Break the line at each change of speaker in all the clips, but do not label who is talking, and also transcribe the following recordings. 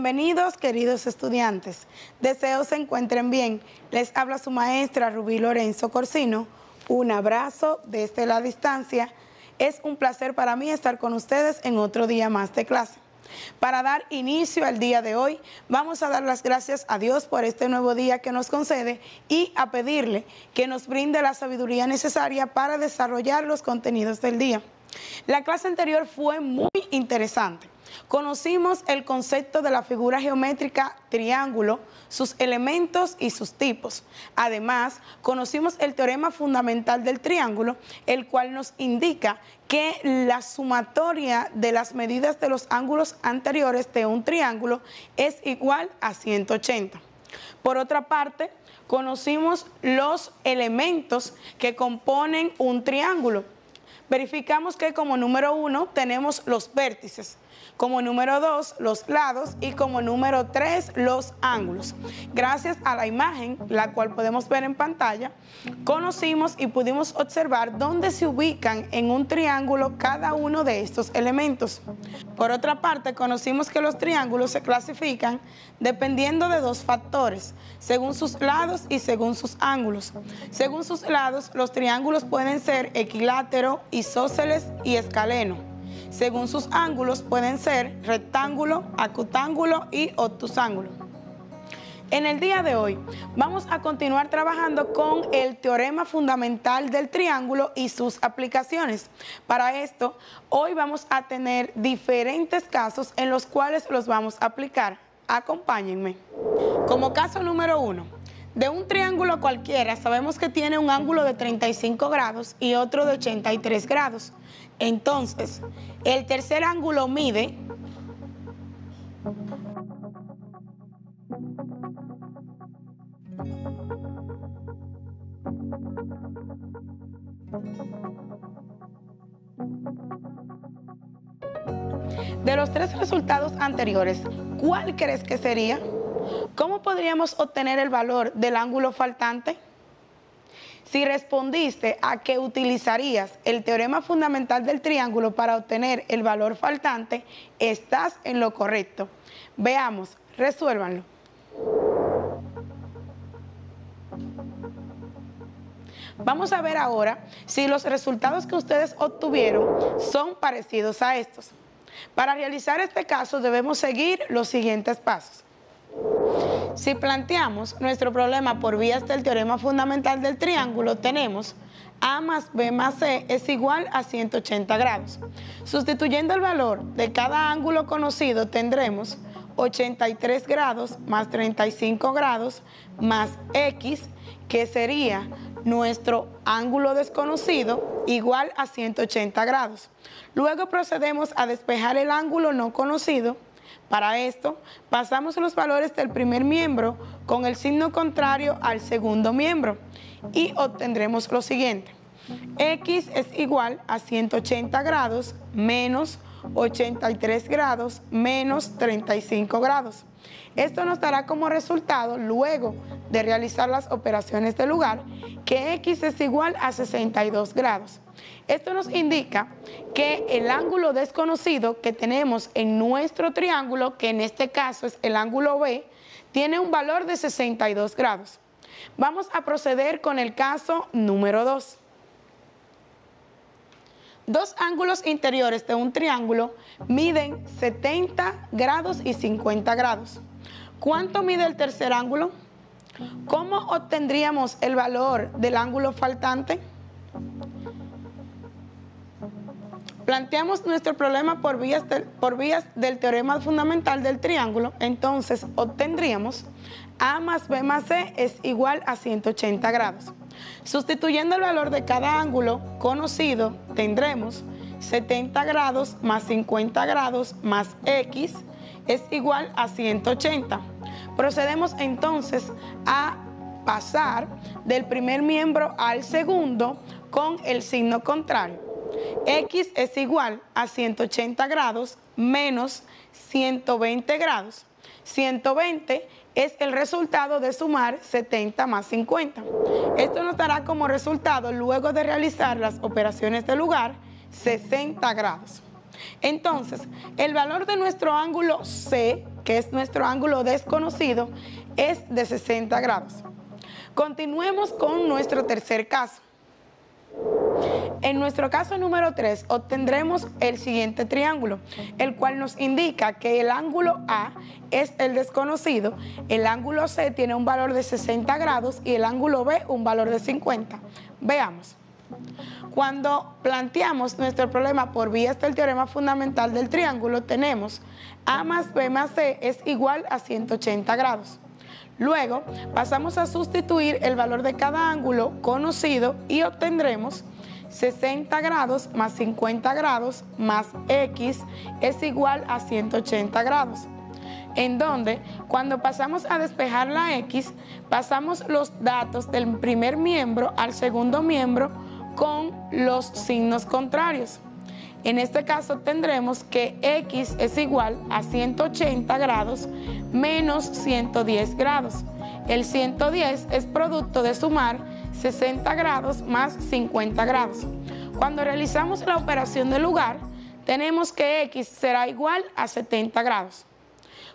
Bienvenidos, queridos estudiantes. Deseo se encuentren bien. Les habla su maestra Rubí Lorenzo Corsino. Un abrazo desde la distancia. Es un placer para mí estar con ustedes en otro día más de clase. Para dar inicio al día de hoy, vamos a dar las gracias a Dios por este nuevo día que nos concede y a pedirle que nos brinde la sabiduría necesaria para desarrollar los contenidos del día. La clase anterior fue muy interesante. Conocimos el concepto de la figura geométrica triángulo, sus elementos y sus tipos. Además, conocimos el teorema fundamental del triángulo, el cual nos indica que la sumatoria de las medidas de los ángulos anteriores de un triángulo es igual a 180. Por otra parte, conocimos los elementos que componen un triángulo. Verificamos que como número 1 tenemos los vértices, como número 2 los lados y como número 3 los ángulos. Gracias a la imagen, la cual podemos ver en pantalla, conocimos y pudimos observar dónde se ubican en un triángulo cada uno de estos elementos. Por otra parte, conocimos que los triángulos se clasifican dependiendo de dos factores, según sus lados y según sus ángulos. Según sus lados, los triángulos pueden ser equilátero, isósceles y escaleno. Según sus ángulos pueden ser rectángulo, acutángulo y obtusángulo. En el día de hoy vamos a continuar trabajando con el teorema fundamental del triángulo y sus aplicaciones. Para esto, hoy vamos a tener diferentes casos en los cuales los vamos a aplicar. Acompáñenme. Como caso número 1, de un triángulo cualquiera sabemos que tiene un ángulo de 35 grados y otro de 83 grados. Entonces, el tercer ángulo mide de los tres resultados anteriores, ¿cuál crees que sería? ¿Cómo podríamos obtener el valor del ángulo faltante? Si respondiste a que utilizarías el teorema fundamental del triángulo para obtener el valor faltante, estás en lo correcto. Veamos, resuélvanlo. Vamos a ver ahora si los resultados que ustedes obtuvieron son parecidos a estos. Para realizar este caso debemos seguir los siguientes pasos. Si planteamos nuestro problema por vías del teorema fundamental del triángulo, tenemos A más B más C es igual a 180 grados. Sustituyendo el valor de cada ángulo conocido, tendremos 83 grados más 35 grados más X, que sería nuestro ángulo desconocido, igual a 180 grados. Luego procedemos a despejar el ángulo no conocido. Para esto, pasamos los valores del primer miembro con el signo contrario al segundo miembro y obtendremos lo siguiente. X es igual a 180 grados menos 83 grados menos 35 grados. Esto nos dará como resultado, luego de realizar las operaciones de lugar, que X es igual a 62 grados. Esto nos indica que el ángulo desconocido que tenemos en nuestro triángulo, que en este caso es el ángulo B, tiene un valor de 62 grados. Vamos a proceder con el caso número 2. Dos ángulos interiores de un triángulo miden 70 grados y 50 grados. ¿Cuánto mide el tercer ángulo? ¿Cómo obtendríamos el valor del ángulo faltante? Planteamos nuestro problema por vías del teorema fundamental del triángulo, entonces obtendríamos A más B más C es igual a 180 grados. Sustituyendo el valor de cada ángulo conocido, tendremos 70 grados más 50 grados más X es igual a 180. Procedemos entonces a pasar del primer miembro al segundo con el signo contrario. X es igual a 180 grados menos 120 grados. 120 es el resultado de sumar 70 más 50. Esto nos dará como resultado, luego de realizar las operaciones de lugar, 60 grados. Entonces, el valor de nuestro ángulo C que es nuestro ángulo desconocido, es de 60 grados. Continuemos con nuestro tercer caso. En nuestro caso número 3 obtendremos el siguiente triángulo, el cual nos indica que el ángulo A es el desconocido, el ángulo C tiene un valor de 60 grados y el ángulo B un valor de 50. Veamos. Cuando planteamos nuestro problema por vías del teorema fundamental del triángulo, tenemos A más B más C es igual a 180 grados. Luego pasamos a sustituir el valor de cada ángulo conocido y obtendremos 60 grados más 50 grados más X es igual a 180 grados. En donde, cuando pasamos a despejar la X, pasamos los datos del primer miembro al segundo miembro con los signos contrarios. En este caso tendremos que X es igual a 180 grados menos 110 grados. El 110 es producto de sumar 60 grados más 50 grados. Cuando realizamos la operación de lugar, tenemos que X será igual a 70 grados.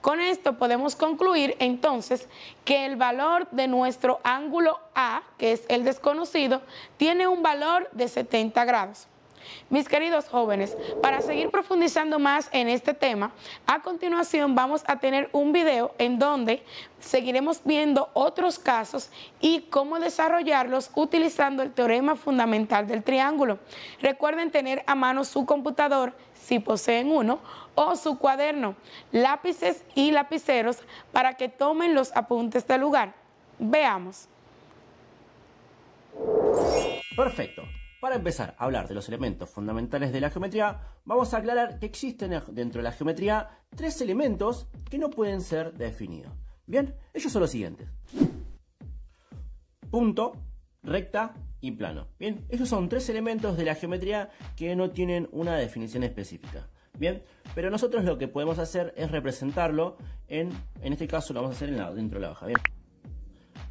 Con esto podemos concluir entonces que el valor de nuestro ángulo A, que es el desconocido, tiene un valor de 70 grados. Mis queridos jóvenes, para seguir profundizando más en este tema, a continuación vamos a tener un video en donde seguiremos viendo otros casos y cómo desarrollarlos utilizando el teorema fundamental del triángulo. Recuerden tener a mano su computador, si poseen uno, o su cuaderno, lápices y lapiceros para que tomen los apuntes del lugar. Veamos.
Perfecto. Para empezar a hablar de los elementos fundamentales de la geometría, vamos a aclarar que existen dentro de la geometría tres elementos que no pueden ser definidos. Bien, ellos son los siguientes: punto, recta y plano. Bien, ellos son tres elementos de la geometría que no tienen una definición específica. Bien, pero nosotros lo que podemos hacer es representarlo en este caso lo vamos a hacer dentro de la hoja. Bien,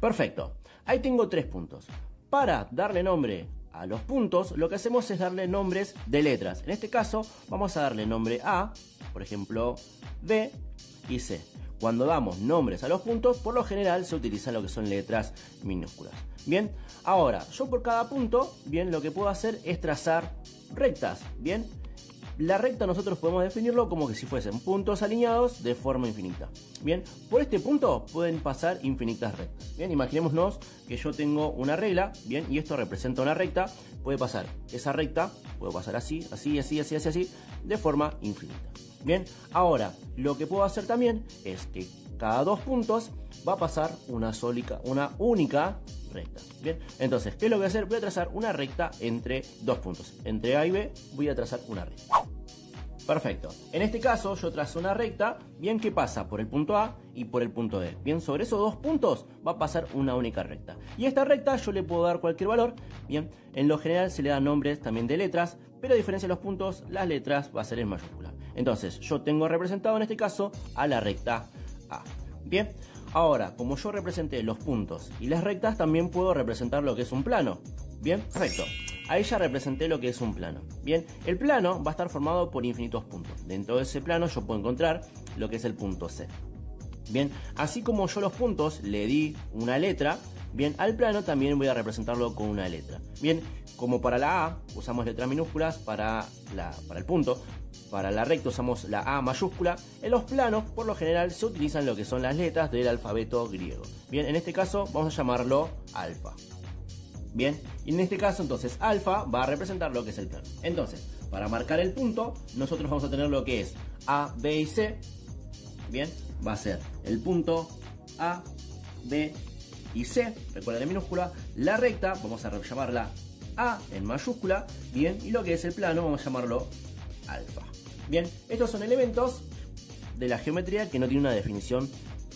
perfecto. Ahí tengo tres puntos. Para darle nombre a los puntos, lo que hacemos es darle nombres de letras. En este caso, vamos a darle nombre A, por ejemplo, B y C. Cuando damos nombres a los puntos, por lo general se utilizan lo que son letras minúsculas. Bien, ahora, yo por cada punto, bien, lo que puedo hacer es trazar rectas. Bien, la recta nosotros podemos definirlo como que si fuesen puntos alineados de forma infinita. Bien, por este punto pueden pasar infinitas rectas. Bien, imaginémonos que yo tengo una regla, bien, y esto representa una recta. Puede pasar esa recta, puede pasar así, así, así, así, así, así, de forma infinita. Bien, ahora lo que puedo hacer también es que cada dos puntos va a pasar una única recta. Bien, entonces, ¿qué es lo que voy a hacer? Voy a trazar una recta entre dos puntos. Entre A y B voy a trazar una recta. Perfecto. En este caso yo trazo una recta, bien, que pasa por el punto A y por el punto B. Bien, sobre esos dos puntos va a pasar una única recta. Y a esta recta yo le puedo dar cualquier valor. Bien, en lo general se le dan nombres también de letras, pero a diferencia de los puntos, las letras va a ser en mayúscula. Entonces, yo tengo representado en este caso a la recta A. Bien, ahora, como yo representé los puntos y las rectas, también puedo representar lo que es un plano. Bien, perfecto. Ahí ya representé lo que es un plano. Bien, el plano va a estar formado por infinitos puntos. Dentro de ese plano yo puedo encontrar lo que es el punto C. Bien, así como yo los puntos le di una letra, bien, al plano también voy a representarlo con una letra. Bien, como para la A usamos letras minúsculas para el punto, para la recta usamos la A mayúscula. En los planos por lo general se utilizan lo que son las letras del alfabeto griego. Bien, en este caso vamos a llamarlo alfa. Bien, y en este caso entonces alfa va a representar lo que es el plano. Entonces, para marcar el punto, nosotros vamos a tener lo que es A, B y C. Bien, va a ser el punto A, B y C, recuerden en minúscula. La recta vamos a llamarla A en mayúscula. Bien, y lo que es el plano vamos a llamarlo alfa. Bien, estos son elementos de la geometría que no tienen una definición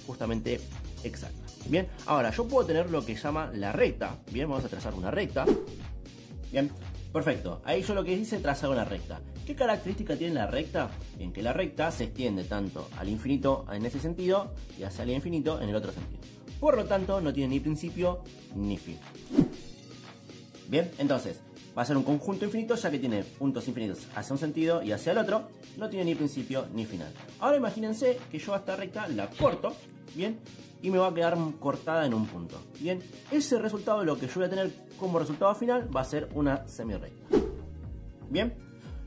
justamente exacta. Bien, ahora yo puedo tener lo que llama la recta. Bien, vamos a trazar una recta. Bien, perfecto. Ahí yo lo que hice es trazar una recta. ¿Qué característica tiene la recta? Bien, que la recta se extiende tanto al infinito en ese sentido y hacia el infinito en el otro sentido. Por lo tanto, no tiene ni principio ni fin. Bien, entonces, Va a ser un conjunto infinito ya que tiene puntos infinitos hacia un sentido y hacia el otro. No tiene ni principio ni final. Ahora imagínense que yo a esta recta la corto, ¿bien? Y me va a quedar cortada en un punto. Bien, ese resultado, lo que yo voy a tener como resultado final, va a ser una semirrecta. Bien,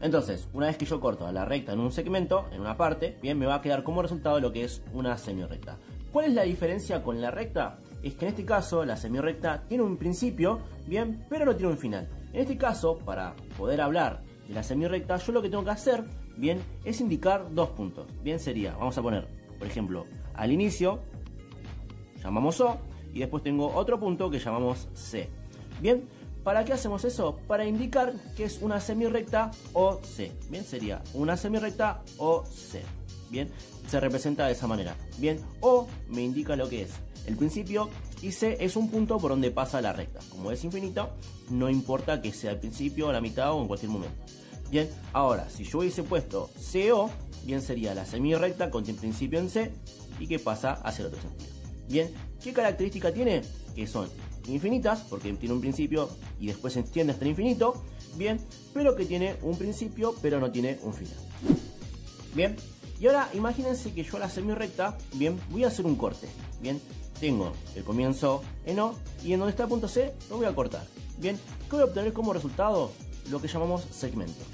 entonces, una vez que yo corto la recta en un segmento, en una parte, bien, me va a quedar como resultado lo que es una semirrecta. ¿Cuál es la diferencia con la recta? Es que en este caso la semirrecta tiene un principio, bien, pero no tiene un final. En este caso, para poder hablar de la semirrecta, yo lo que tengo que hacer, bien, es indicar dos puntos. Bien, sería, vamos a poner, por ejemplo, al inicio, llamamos O, y después tengo otro punto que llamamos C. Bien, ¿para qué hacemos eso? Para indicar que es una semirrecta OC. Bien, sería una semirrecta OC. Bien, se representa de esa manera. Bien, O me indica lo que es el principio y C es un punto por donde pasa la recta. Como es infinito, no importa que sea al principio, a la mitad o en cualquier momento. Bien, ahora, si yo hubiese puesto CO, bien, sería la semirrecta con principio en C y que pasa hacia el otro sentido. Bien, ¿qué característica tiene? Que son infinitas, porque tiene un principio y después se extiende hasta el infinito. Bien, pero que tiene un principio, pero no tiene un final. Bien, y ahora imagínense que yo a la semirrecta, bien, voy a hacer un corte. Bien, tengo el comienzo en O y en donde está el punto C lo voy a cortar. Bien, ¿qué voy a obtener como resultado? Lo que llamamos segmento.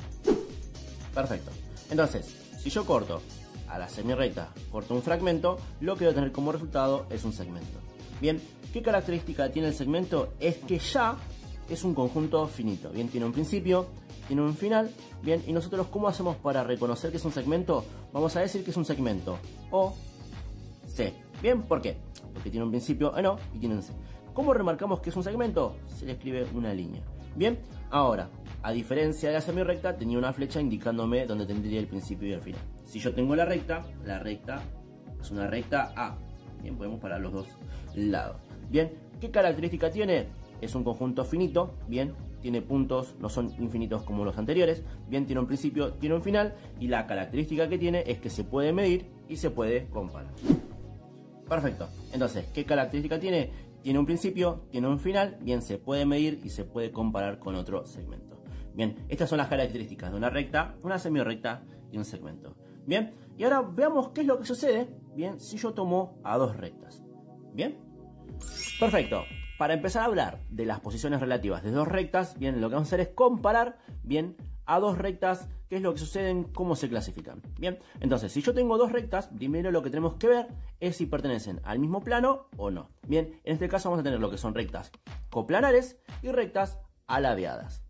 Perfecto. Entonces, si yo corto a la semirrecta, corto un fragmento, lo que voy a tener como resultado es un segmento. Bien, ¿qué característica tiene el segmento? Es que ya es un conjunto finito. Bien, tiene un principio, tiene un final. Bien, y nosotros ¿cómo hacemos para reconocer que es un segmento? Vamos a decir que es un segmento O, C. Bien, ¿por qué? Porque tiene un principio en O y tiene un C. ¿Cómo remarcamos que es un segmento? Se le escribe una línea. Bien, ahora, a diferencia de la semirrecta, tenía una flecha indicándome dónde tendría el principio y el final. Si yo tengo la recta es una recta A. Bien, podemos parar los dos lados. Bien, ¿qué característica tiene? Es un conjunto finito, bien, tiene puntos, no son infinitos como los anteriores, bien, tiene un principio, tiene un final, y la característica que tiene es que se puede medir y se puede comparar. Perfecto, entonces, ¿qué característica tiene? Tiene un principio, tiene un final, bien, se puede medir y se puede comparar con otro segmento. Bien, estas son las características de una recta, una semirrecta y un segmento. Bien, y ahora veamos qué es lo que sucede, bien, si yo tomo a dos rectas. Bien, perfecto. Para empezar a hablar de las posiciones relativas de dos rectas, bien, lo que vamos a hacer es comparar, bien, a dos rectas, qué es lo que sucede, cómo se clasifican. Bien, entonces, si yo tengo dos rectas, primero lo que tenemos que ver es si pertenecen al mismo plano o no. Bien, en este caso vamos a tener lo que son rectas coplanares y rectas alabeadas.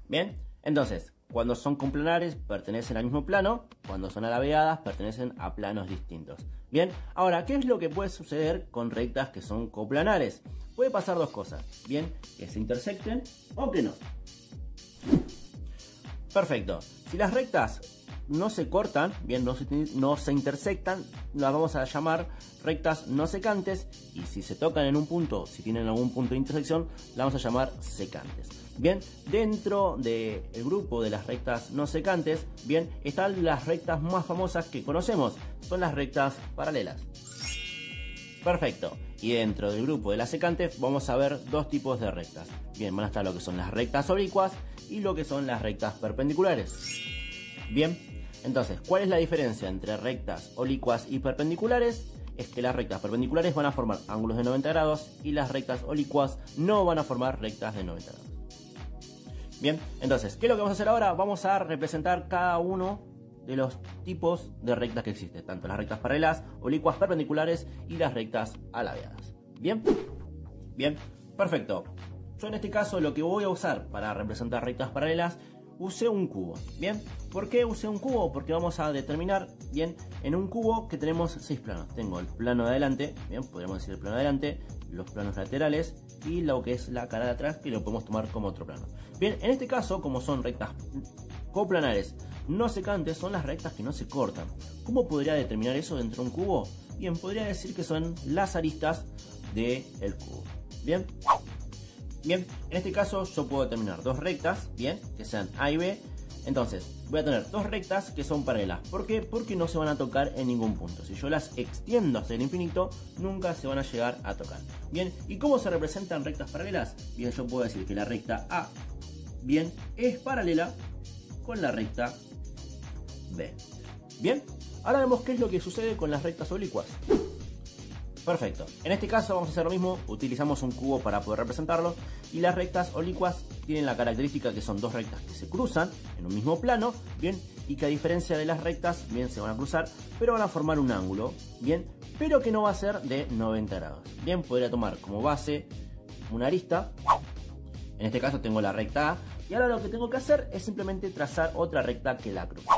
Bien, entonces, cuando son coplanares pertenecen al mismo plano, cuando son alabeadas pertenecen a planos distintos. Bien, ahora, ¿qué es lo que puede suceder con rectas que son coplanares? Puede pasar dos cosas, bien, que se intersecten o que no. Perfecto, si las rectas no se cortan, bien, no se intersectan, las vamos a llamar rectas no secantes, y si se tocan en un punto, si tienen algún punto de intersección, las vamos a llamar secantes. Bien, dentro del grupo de las rectas no secantes, bien, están las rectas más famosas que conocemos, son las rectas paralelas. Perfecto, y dentro del grupo de las secantes vamos a ver dos tipos de rectas. Bien, van a estar lo que son las rectas oblicuas y lo que son las rectas perpendiculares. Bien, entonces, ¿cuál es la diferencia entre rectas oblicuas y perpendiculares? Es que las rectas perpendiculares van a formar ángulos de 90 grados y las rectas oblicuas no van a formar rectas de 90 grados. Bien, entonces, ¿qué es lo que vamos a hacer ahora? Vamos a representar cada uno de los tipos de rectas que existen, tanto las rectas paralelas, oblicuas, perpendiculares y las rectas alabeadas. Bien, bien, perfecto. Yo en este caso lo que voy a usar para representar rectas paralelas, usé un cubo. Bien, ¿por qué usé un cubo? Porque vamos a determinar, bien, en un cubo que tenemos 6 planos. Tengo el plano de adelante, bien, podríamos decir el plano de adelante, los planos laterales y lo que es la cara de atrás, que lo podemos tomar como otro plano. Bien, en este caso, como son rectas coplanares no secantes, son las rectas que no se cortan. ¿Cómo podría determinar eso dentro de un cubo? Bien, podría decir que son las aristas del cubo. Bien, bien, en este caso yo puedo determinar dos rectas, bien, que sean A y B, Entonces, voy a tener dos rectas que son paralelas. ¿Por qué? Porque no se van a tocar en ningún punto. Si yo las extiendo hasta el infinito, nunca se van a llegar a tocar. Bien, ¿y cómo se representan rectas paralelas? Bien, yo puedo decir que la recta A, bien, es paralela con la recta B. Bien, ahora vemos qué es lo que sucede con las rectas oblicuas. Perfecto, en este caso vamos a hacer lo mismo, utilizamos un cubo para poder representarlo y las rectas oblicuas tienen la característica que son dos rectas que se cruzan en un mismo plano, bien, y que a diferencia de las rectas, bien, se van a cruzar, pero van a formar un ángulo, bien, pero que no va a ser de 90 grados. Bien, podría tomar como base una arista, en este caso tengo la recta A, y ahora lo que tengo que hacer es simplemente trazar otra recta que la cruce.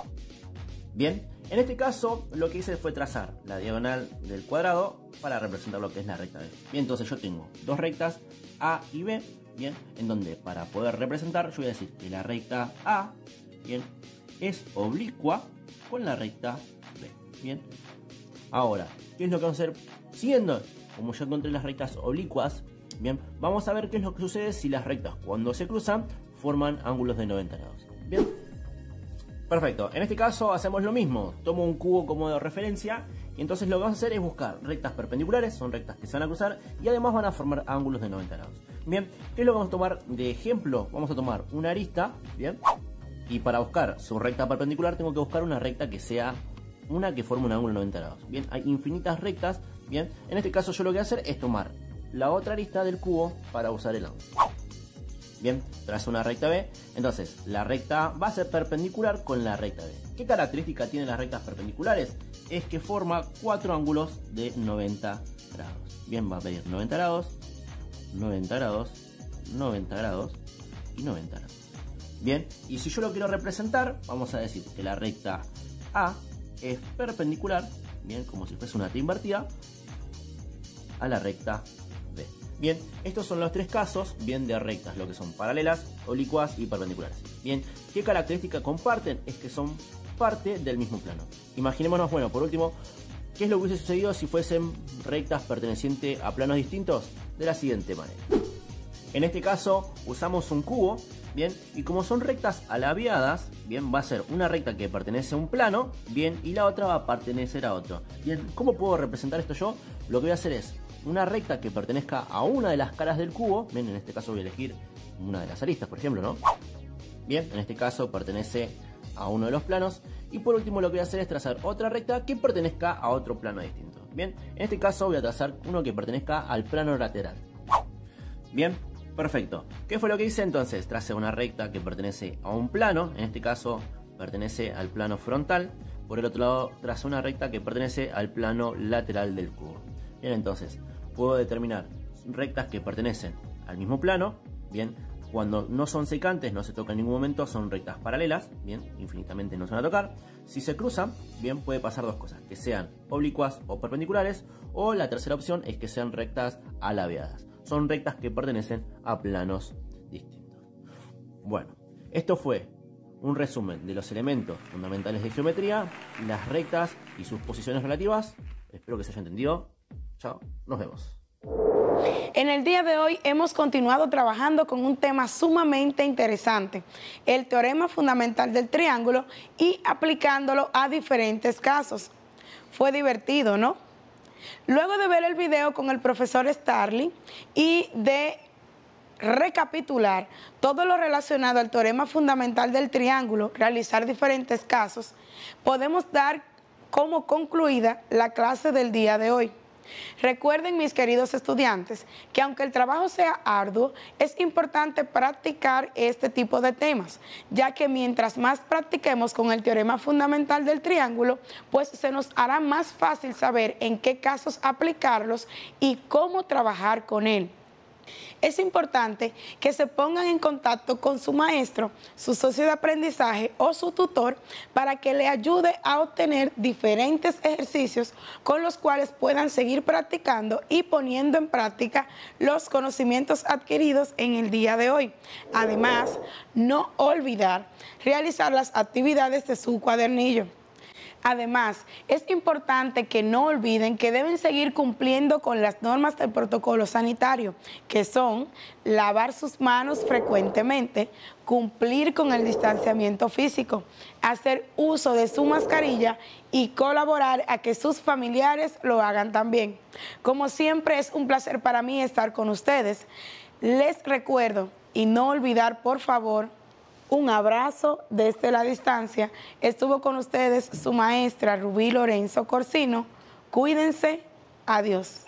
Bien, en este caso lo que hice fue trazar la diagonal del cuadrado para representar lo que es la recta B. Bien, entonces yo tengo dos rectas A y B, bien, en donde para poder representar yo voy a decir que la recta A, bien, es oblicua con la recta B. Bien, ahora, ¿qué es lo que vamos a hacer? Siguiendo, como ya encontré las rectas oblicuas, bien, vamos a ver qué es lo que sucede si las rectas cuando se cruzan forman ángulos de 90 grados. Bien. Perfecto, en este caso hacemos lo mismo, tomo un cubo como de referencia y entonces lo que vamos a hacer es buscar rectas perpendiculares, son rectas que se van a cruzar y además van a formar ángulos de 90 grados. Bien, ¿qué es lo que vamos a tomar de ejemplo? Vamos a tomar una arista, bien, y para buscar su recta perpendicular tengo que buscar una recta que sea una que forme un ángulo de 90 grados. Bien, hay infinitas rectas, bien, en este caso yo lo que voy a hacer es tomar la otra arista del cubo para usar el ángulo. Bien, trazo una recta B, entonces la recta A va a ser perpendicular con la recta B. ¿Qué característica tienen las rectas perpendiculares? Es que forma cuatro ángulos de 90 grados. Bien, va a pedir 90 grados, 90 grados, 90 grados y 90 grados. Bien, y si yo lo quiero representar, vamos a decir que la recta A es perpendicular, bien, como si fuese una T invertida, a la recta B. Bien, estos son los tres casos, bien, de rectas, lo que son paralelas, oblicuas y perpendiculares. Bien, ¿qué característica comparten? Es que son parte del mismo plano. Imaginémonos, bueno, por último, ¿qué es lo que hubiese sucedido si fuesen rectas pertenecientes a planos distintos? De la siguiente manera. En este caso, usamos un cubo, bien, y como son rectas alabeadas, bien, va a ser una recta que pertenece a un plano, bien, y la otra va a pertenecer a otro. Bien, ¿cómo puedo representar esto yo? Lo que voy a hacer es una recta que pertenezca a una de las caras del cubo, bien, en este caso voy a elegir una de las aristas, por ejemplo, ¿no? Bien, en este caso pertenece a uno de los planos, y por último lo que voy a hacer es trazar otra recta que pertenezca a otro plano distinto. Bien, en este caso voy a trazar uno que pertenezca al plano lateral. Bien, perfecto. ¿Qué fue lo que hice entonces? Tracé una recta que pertenece a un plano, en este caso pertenece al plano frontal, por el otro lado tracé una recta que pertenece al plano lateral del cubo. Bien, entonces puedo determinar rectas que pertenecen al mismo plano, bien, cuando no son secantes, no se tocan en ningún momento, son rectas paralelas, bien, infinitamente no se van a tocar. Si se cruzan, bien, puede pasar dos cosas, que sean oblicuas o perpendiculares, o la tercera opción es que sean rectas alabeadas. Son rectas que pertenecen a planos distintos. Bueno, esto fue un resumen de los elementos fundamentales de geometría, las rectas y sus posiciones relativas. Espero que se haya entendido. Chao, nos vemos.
En el día de hoy hemos continuado trabajando con un tema sumamente interesante, el teorema fundamental del triángulo, y aplicándolo a diferentes casos. Fue divertido, ¿no? Luego de ver el video con el profesor Starling y de recapitular todo lo relacionado al teorema fundamental del triángulo, realizar diferentes casos, podemos dar como concluida la clase del día de hoy. Recuerden, mis queridos estudiantes, que aunque el trabajo sea arduo, es importante practicar este tipo de temas, ya que mientras más practiquemos con el teorema fundamental del triángulo, pues se nos hará más fácil saber en qué casos aplicarlos y cómo trabajar con él. Es importante que se pongan en contacto con su maestro, su socio de aprendizaje o su tutor para que le ayude a obtener diferentes ejercicios con los cuales puedan seguir practicando y poniendo en práctica los conocimientos adquiridos en el día de hoy. Además, no olvidar realizar las actividades de su cuadernillo. Además, es importante que no olviden que deben seguir cumpliendo con las normas del protocolo sanitario, que son lavar sus manos frecuentemente, cumplir con el distanciamiento físico, hacer uso de su mascarilla y colaborar a que sus familiares lo hagan también. Como siempre, es un placer para mí estar con ustedes. Les recuerdo, y no olvidar, por favor, un abrazo desde la distancia. Estuvo con ustedes su maestra Rubí Lorenzo Corsino. Cuídense. Adiós.